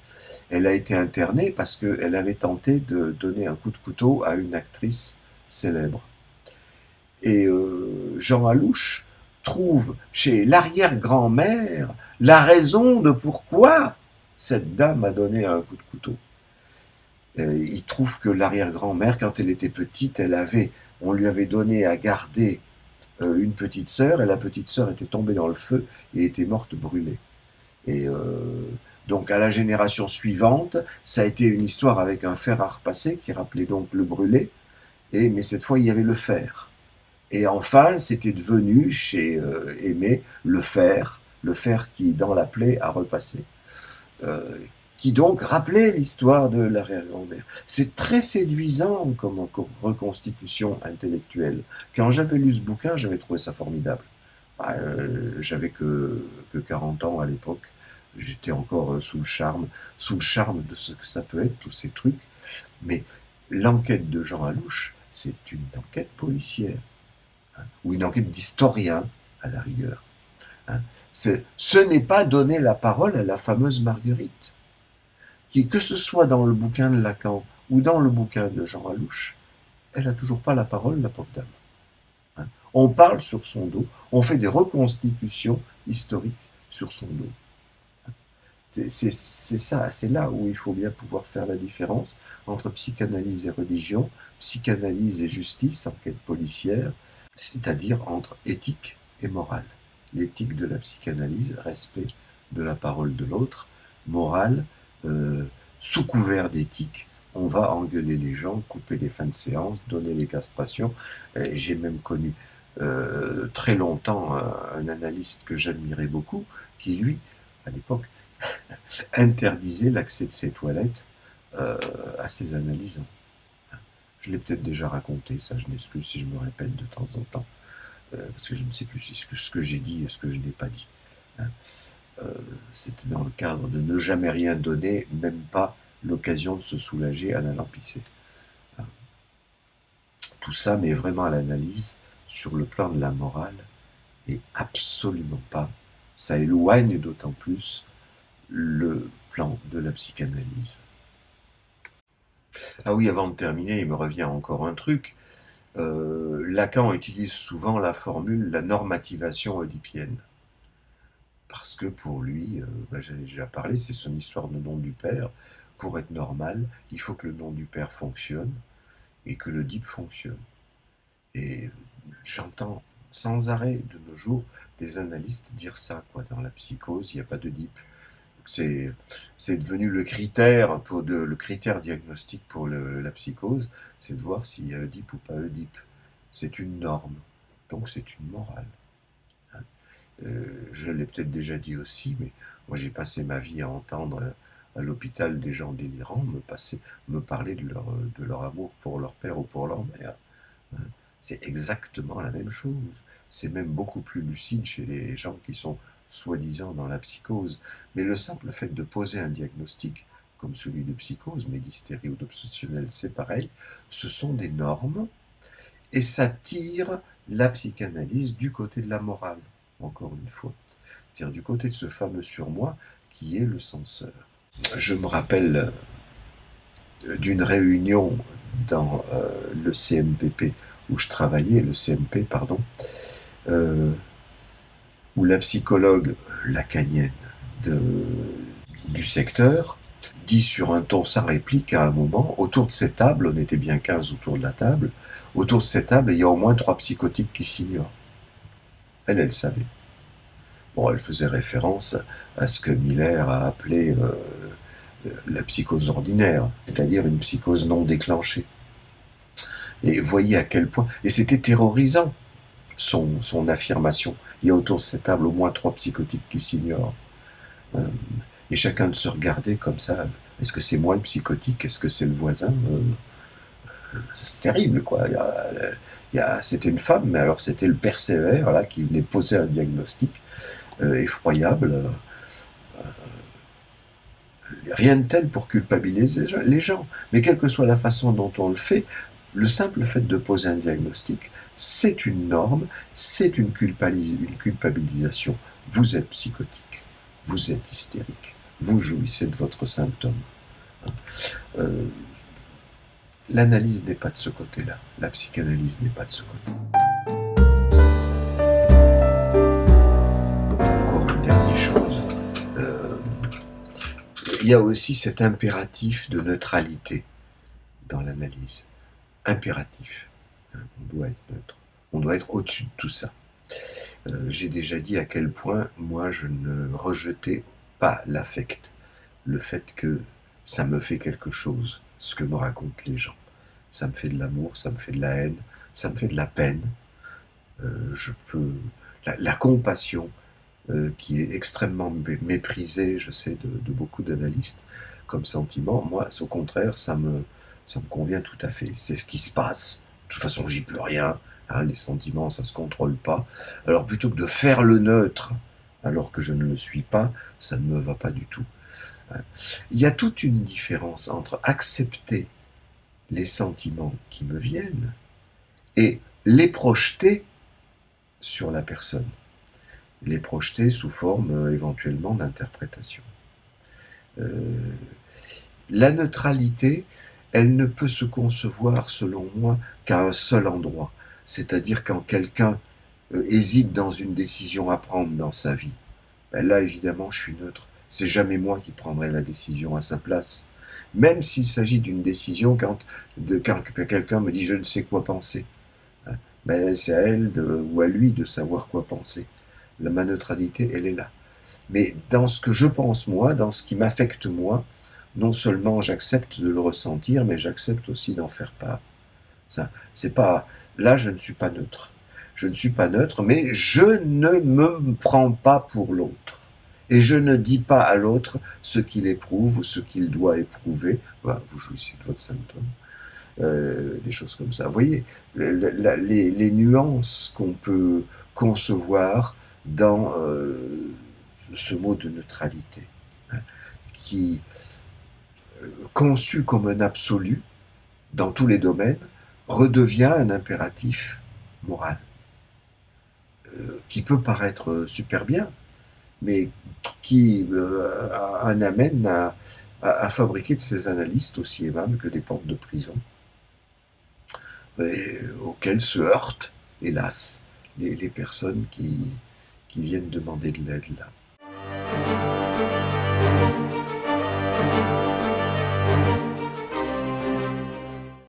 elle a été internée parce qu'elle avait tenté de donner un coup de couteau à une actrice célèbre. Et Jean Alouche trouve chez l'arrière-grand-mère la raison de pourquoi cette dame a donné un coup de couteau. Il trouve que l'arrière-grand-mère, quand elle était petite, on lui avait donné à garder une petite sœur, et la petite sœur était tombée dans le feu et était morte brûlée. Et Donc à la génération suivante, ça a été une histoire avec un fer à repasser qui rappelait donc le brûlé, mais cette fois il y avait le fer. Et enfin, c'était devenu chez Aimé le fer qui, dans la plaie, a repassé. Qui donc rappelait l'histoire de l'arrière-grand-mère. C'est très séduisant comme reconstitution intellectuelle. Quand j'avais lu ce bouquin, j'avais trouvé ça formidable. J'avais que 40 ans à l'époque. J'étais encore sous le charme de ce que ça peut être, tous ces trucs. Mais l'enquête de Jean Alouche, c'est une enquête policière, hein, ou une enquête d'historien, à la rigueur. Hein. Ce n'est pas donner la parole à la fameuse Marguerite, qui, que ce soit dans le bouquin de Lacan ou dans le bouquin de Jean Alouche, elle n'a toujours pas la parole, la pauvre dame. Hein. On parle sur son dos, on fait des reconstitutions historiques sur son dos. C'est ça, c'est là où il faut bien pouvoir faire la différence entre psychanalyse et religion, psychanalyse et justice, enquête policière, c'est-à-dire entre éthique et morale. L'éthique de la psychanalyse, respect de la parole de l'autre, morale, sous couvert d'éthique, on va engueuler les gens, couper les fins de séance, donner les castrations. J'ai même connu très longtemps un analyste que j'admirais beaucoup, qui lui, à l'époque, interdisait l'accès de ses toilettes à ses analysants. Je l'ai peut-être déjà raconté, ça, je m'excuse si je me répète de temps en temps, parce que je ne sais plus si ce que j'ai dit et ce que je n'ai pas dit. C'était dans le cadre de ne jamais rien donner, même pas l'occasion de se soulager en allant pisser. Tout ça met vraiment à l'analyse sur le plan de la morale, et absolument pas, ça éloigne d'autant plus le plan de la psychanalyse. Ah oui, avant de terminer, il me revient encore un truc. Lacan utilise souvent la formule la normativation oedipienne. Parce que pour lui, j'en ai déjà parlé, c'est son histoire de nom du père. Pour être normal, il faut que le nom du père fonctionne et que l'Oedipe fonctionne. Et j'entends sans arrêt de nos jours des analystes dire ça, quoi. Dans la psychose, il n'y a pas d'Oedipe. C'est devenu le critère, le critère diagnostique pour la psychose, c'est de voir s'il y a Oedipe ou pas Oedipe. C'est une norme, donc c'est une morale. Je l'ai peut-être déjà dit aussi, mais moi j'ai passé ma vie à entendre à l'hôpital des gens délirants me parler de leur amour pour leur père ou pour leur mère. C'est exactement la même chose. C'est même beaucoup plus lucide chez les gens qui sont soi-disant dans la psychose. Mais le simple fait de poser un diagnostic comme celui de psychose, mais d'hystérie ou d'obsessionnel, c'est pareil, ce sont des normes, et ça tire la psychanalyse du côté de la morale, encore une fois. C'est-à-dire du côté de ce fameux surmoi qui est le censeur. Je me rappelle d'une réunion dans le CMPP, où je travaillais, le CMP, pardon, où la psychologue lacanienne du secteur dit sur un ton sans réplique à un moment, autour de cette table, on était bien 15 autour de la table, autour de cette table, il y a au moins 3 psychotiques qui s'ignorent. Elle savait. Bon, elle faisait référence à ce que Miller a appelé la psychose ordinaire, c'est-à-dire une psychose non déclenchée. Et voyez à quel point... Et c'était terrorisant, son affirmation. Il y a autour de cette table au moins 3 psychotiques qui s'ignorent. Et chacun de se regarder comme ça. Est-ce que c'est moi le psychotique? Est-ce que c'est le voisin? C'est terrible, quoi. C'était une femme, mais alors c'était le père Sévère, là, qui venait poser un diagnostic effroyable. Rien de tel pour culpabiliser les gens. Mais quelle que soit la façon dont on le fait, le simple fait de poser un diagnostic, c'est une norme, c'est une culpabilisation. Vous êtes psychotique, vous êtes hystérique, vous jouissez de votre symptôme. L'analyse n'est pas de ce côté-là, la psychanalyse n'est pas de ce côté. Encore une dernière chose, il y a aussi cet impératif de neutralité dans l'analyse. Impératif. On doit être neutre. On doit être au-dessus de tout ça. J'ai déjà dit à quel point, moi, je ne rejetais pas l'affect. le fait que ça me fait quelque chose, ce que me racontent les gens. Ça me fait de l'amour, ça me fait de la haine, ça me fait de la peine. Je peux... La compassion, qui est extrêmement méprisée, je sais, de beaucoup d'analystes comme sentiment, moi, au contraire, ça me convient tout à fait. C'est ce qui se passe. De toute façon, j'y peux rien. Hein, les sentiments, ça se contrôle pas. Alors, plutôt que de faire le neutre, alors que je ne le suis pas, ça ne me va pas du tout. Il y a toute une différence entre accepter les sentiments qui me viennent et les projeter sur la personne. Les projeter sous forme éventuellement d'interprétation. La neutralité, elle ne peut se concevoir, selon moi, qu'à un seul endroit. C'est-à-dire quand quelqu'un hésite dans une décision à prendre dans sa vie. Ben là, évidemment, je suis neutre. C'est jamais moi qui prendrai la décision à sa place. Même s'il s'agit d'une décision quand quelqu'un me dit je ne sais quoi penser. Ben, c'est à elle ou à lui de savoir quoi penser. Ma neutralité, elle est là. Mais dans ce que je pense moi, dans ce qui m'affecte moi, non seulement j'accepte de le ressentir, mais j'accepte aussi d'en faire part. Ça, c'est pas, là, je ne suis pas neutre. Je ne suis pas neutre, mais je ne me prends pas pour l'autre. Et je ne dis pas à l'autre ce qu'il éprouve ou ce qu'il doit éprouver. Voilà, vous jouissez de votre symptôme. Des choses comme ça. Vous voyez, les nuances qu'on peut concevoir dans ce mot de neutralité, hein, qui, conçu comme un absolu dans tous les domaines, redevient un impératif moral, qui peut paraître super bien, mais qui en amène à fabriquer de ces analystes aussi aimables que des portes de prison, auxquelles se heurtent, hélas, les personnes qui viennent demander de l'aide là.